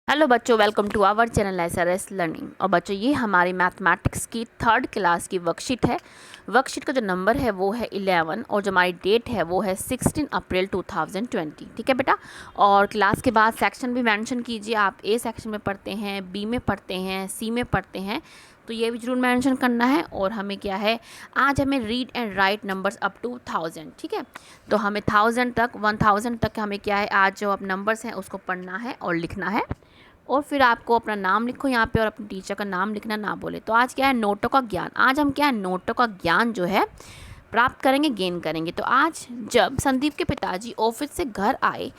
Hello बच्चों, welcome to our channel SRS learning. और बच्चों, ये हमारी मैथमेटिक्स की 3rd क्लास की वर्कशीट है। वर्कशीट का जो नंबर है वो है 11 और जो हमारी डेट है वो है 16 अप्रैल 2020। ठीक है बेटा। और क्लास के बाद सेक्शन भी मेंशन कीजिए, आप A सेक्शन में पढ़ते हैं, B में पढ़ते हैं, C में पढ़ते हैं, तो ये भी जरूर मेंशन करना है। और हमें क्या है, आज हमें read and write numbers up to 1000। ठीक है, तो हमें 1000 तक 1000 तक हमें क्या है, आज जो अब नंबर्स हैं उसको पढ़ना है और लिखना है। और फिर आपको अपना नाम लिखो यहाँ पे और अपने टीचर का नाम लिखना ना बोले। तो आज क्या है, नोटों का ज्ञान। आज हम क्या है, नोटों का ज्ञान जो है प्राप्त करेंगे, गेन करेंगे। तो आज जब संदीप के पिताजी ऑफिस से घर आए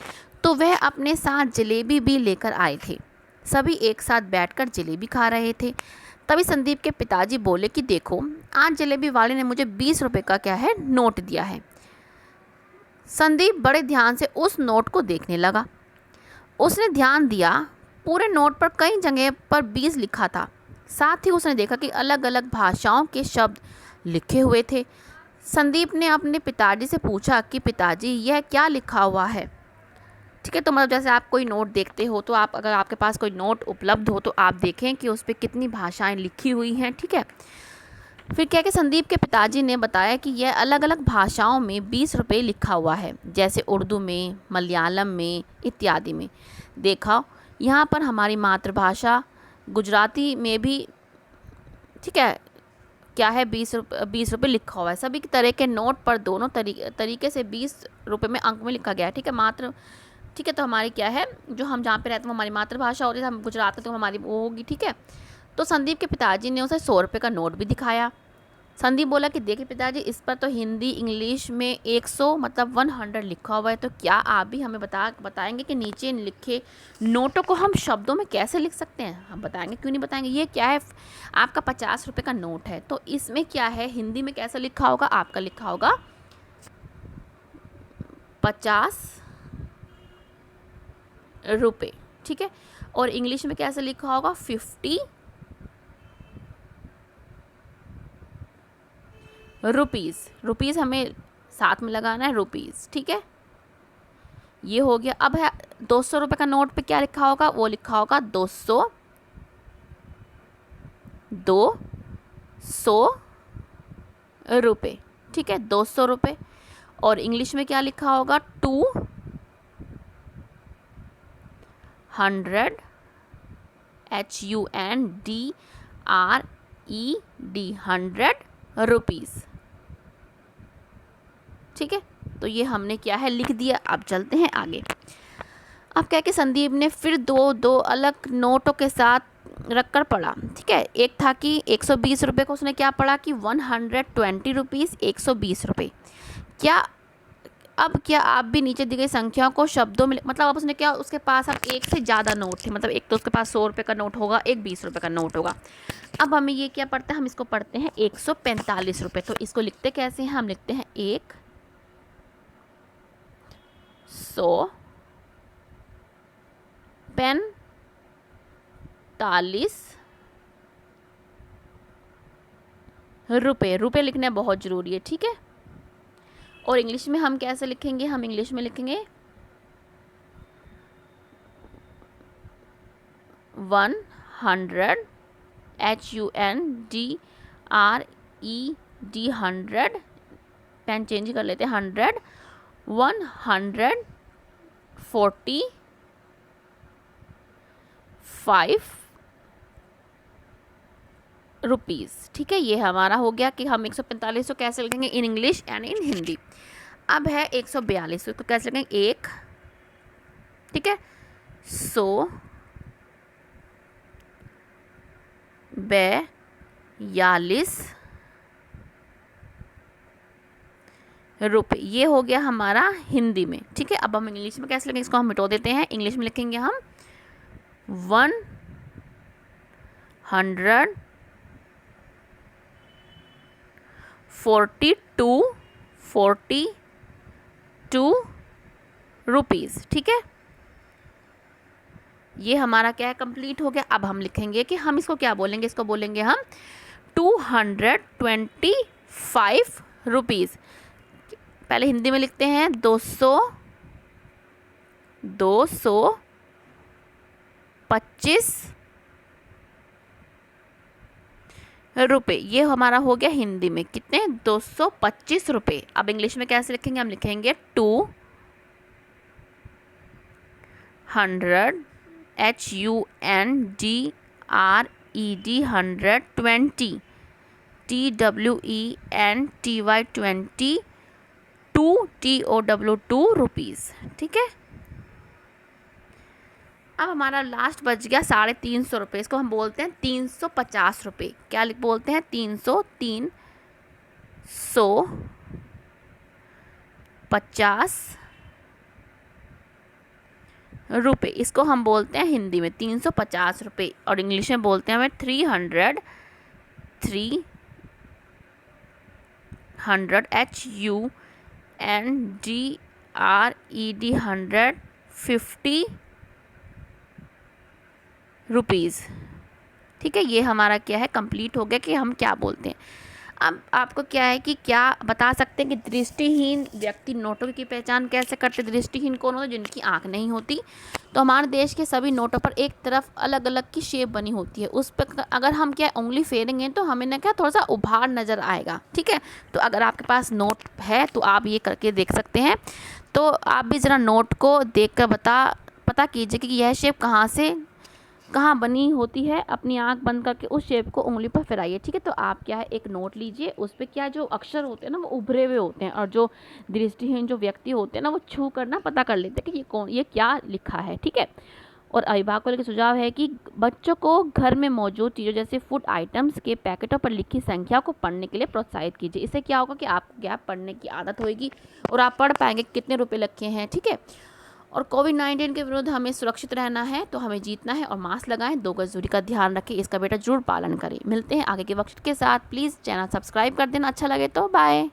तो वह अपने साथ जलेबी भी लेकर आए थे। सभी एक साथ बैठकर जलेबी खा रहे थे। तभी संदीप के पिताजी बोले कि देखो, आज जलेबी वाले ने मुझे 20 रुपये का क्या है, नोट दिया है। संदीप बड़े ध्यान से उस नोट को देखने लगा। उसने ध्यान दिया, पूरे नोट पर कई जगह पर 20 लिखा था। साथ ही उसने देखा कि अलग अलग भाषाओं के शब्द लिखे हुए थे। संदीप ने अपने पिताजी से पूछा कि पिताजी, यह क्या लिखा हुआ है। ठीक है, तो मतलब जैसे आप कोई नोट देखते हो तो आप, अगर आपके पास कोई नोट उपलब्ध हो तो आप देखें कि उस पर कितनी भाषाएं लिखी हुई हैं। ठीक है, फिर क्या कि संदीप के पिताजी ने बताया कि यह अलग अलग भाषाओं में 20 रुपये लिखा हुआ है, जैसे उर्दू में, मलयालम में, इत्यादि में। देखा, यहाँ पर हमारी मातृभाषा गुजराती में भी, ठीक है, क्या है, 20 रुपये लिखा हुआ है। सभी तरह के नोट पर दोनों तरीके से 20 रुपये में अंक में लिखा गया है। ठीक है, मात्र, ठीक है, तो हमारी क्या है, जो हम जहाँ पे रहते हैं वो हमारी मातृभाषा होती है, हम गुजरात में तो हमारी वो होगी। ठीक है, तो संदीप के पिताजी ने उसे 100 रुपये का नोट भी दिखाया। संदीप बोला कि देखिए पिताजी, इस पर तो हिंदी इंग्लिश में 100 मतलब 100 लिखा हुआ है, तो क्या आप भी हमें बताएंगे कि नीचे लिखे नोटों को हम शब्दों में कैसे लिख सकते हैं। हम बताएंगे, क्यों नहीं बताएंगे। ये क्या है, आपका 50 रुपये का नोट है, तो इसमें क्या है, हिंदी में कैसे लिखा होगा, आपका लिखा होगा 50 रुपये। ठीक है, और इंग्लिश में कैसे लिखा होगा, 50 रुपीज़। रुपीज़ हमें साथ में लगाना है, रुपीज़। ठीक है, ये हो गया। अब है 200 रुपये का नोट पे क्या लिखा होगा, वो लिखा होगा 200 रुपये। ठीक है, 200 रुपये। और इंग्लिश में क्या लिखा होगा, 200 HUNDRED रुपीज़। ठीक है, तो ये हमने क्या है, लिख दिया। अब चलते हैं आगे। अब क्या कि संदीप ने फिर दो अलग नोटों के साथ रखकर पढ़ा। ठीक है, एक था कि 120 रुपये को उसने क्या पढ़ा कि 120 रुपीज़, 120 रुपये। क्या, अब क्या आप भी नीचे दी गई संख्याओं को शब्दों में, मतलब अब उसने क्या, उसके पास अब एक से ज़्यादा नोट थे, मतलब एक तो उसके पास 100 रुपये का नोट होगा, एक 20 रुपये का नोट होगा। अब हमें ये क्या पढ़ते हैं, हम इसको पढ़ते हैं 145 रुपये। तो इसको लिखते कैसे हैं, हम लिखते हैं 145 रुपये। रुपये लिखना बहुत ज़रूरी है। ठीक है, और इंग्लिश में हम कैसे लिखेंगे, हम इंग्लिश में लिखेंगे 100 HUNDRED, पेन चेंज कर लेते हैं, 100 145 रुपीज़। ठीक है, ये हमारा हो गया कि हम 145 को कैसे लिखेंगे, in English and in Hindi. अब है 142 को कैसे लिखेंगे, 1, ठीक है, 142 रुपये। ये हो गया हमारा हिंदी में। ठीक है, अब हम इंग्लिश में कैसे लिखेंगे, इसको हम मिटो देते हैं। इंग्लिश में लिखेंगे हम 142 रुपीज़। ठीक है, ये हमारा क्या है, कंप्लीट हो गया। अब हम लिखेंगे कि हम इसको क्या बोलेंगे, इसको बोलेंगे हम 225 रुपीज़। पहले हिंदी में लिखते हैं 200 225 रुपये। ये हमारा हो गया हिंदी में कितने, 225 रुपये। अब इंग्लिश में कैसे लिखेंगे, हम लिखेंगे 200 HUNDRED 100 TWENTY 2 रुपीज़। ठीक है। अब हमारा लास्ट बच गया 350 रुपये। इसको हम बोलते हैं 350 रुपये। क्या बोलते हैं, 350 रुपये। इसको हम बोलते हैं हिंदी में 350 रुपये, और इंग्लिश में बोलते हैं हमें 300 HUNDRED 150 रुपीज़। ठीक है। ये हमारा क्या है, कंप्लीट हो गया कि हम क्या बोलते हैं। अब आपको क्या है कि क्या बता सकते हैं कि दृष्टिहीन व्यक्ति नोटों की पहचान कैसे करते। दृष्टिहीन कौन होते, जिनकी आंख नहीं होती। तो हमारे देश के सभी नोटों पर एक तरफ अलग अलग की शेप बनी होती है, उस पर अगर हम क्या उंगली फेरेंगे तो हमें ना क्या थोड़ा सा उभार नज़र आएगा। ठीक है। तो अगर आपके पास नोट है तो आप ये करके देख सकते हैं। तो आप भी ज़रा नोट को देख कर पता कीजिए कि यह शेप कहाँ से कहाँ बनी होती है। अपनी आंख बंद करके उस शेप को उंगली पर फिराइए। ठीक है। तो आप क्या है, एक नोट लीजिए, उस पर क्या जो अक्षर होते हैं ना वो उभरे हुए होते हैं, और जो दृष्टिहीन जो व्यक्ति होते हैं ना वो छू कर ना पता कर लेते हैं कि ये क्या लिखा है। ठीक है। और अभिभावक को लेकर सुझाव है कि बच्चों को घर में मौजूद चीज़ों जैसे फूड आइटम्स के पैकेटों पर लिखी संख्या को पढ़ने के लिए प्रोत्साहित कीजिए। इससे क्या होगा कि आपको क्या पढ़ने की आदत होगी और आप पढ़ पाएंगे कितने रुपए लिखे हैं। ठीक है। और कोविड-19 के विरुद्ध हमें सुरक्षित रहना है, तो हमें जीतना है, और मास्क लगाएं, 2 गज दूरी का ध्यान रखें, इसका बेटा जरूर पालन करें। मिलते हैं आगे के वर्कशीट के साथ। प्लीज़ चैनल सब्सक्राइब कर देना, अच्छा लगे तो बाय।